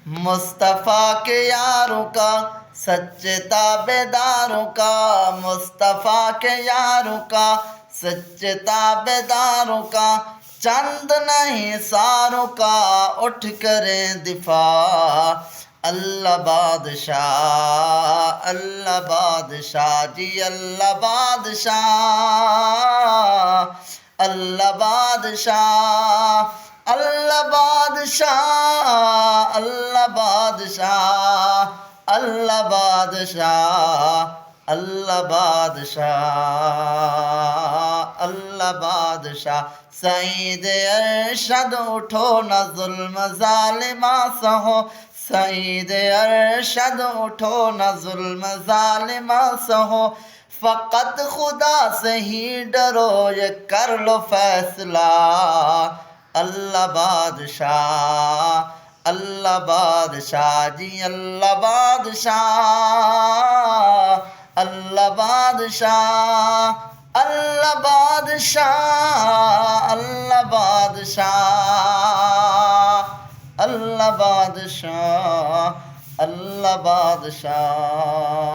मुस्तफ़ा के यारों का, सच्चे ताबेदारों का, मुस्तफ़ा के यारों का, सच्चे ताबेदारों का, चंद नहीं सारों का उठ करें दिफा। अल्लाह बादशाह, अल्लाह बादशाह जी, अल्लाह बादशाह, अल्लाह बादशाह, अल्लाह बादशाह, अल्लाह बादशाह, अल्लाह बादशाह, अल्लाह बादशाह, अल्लाह बादशाह। सईद अरशद उठो न जुल्म ज़ालिमा सहो, सईद अरशद उठो न जुल्म ज़ालिमा सहो, फ़कत खुदा से ही डरो ये कर लो फैसला। अल्लाह बादशाह, अल्लाह बादशाह जी, अल्लाह बादशाह, अल्लाह बादशाह, अल्लाह बादशाह, अल्लाह बादशाह, अल्लाह बादशाह, अल्लाह बादशाह।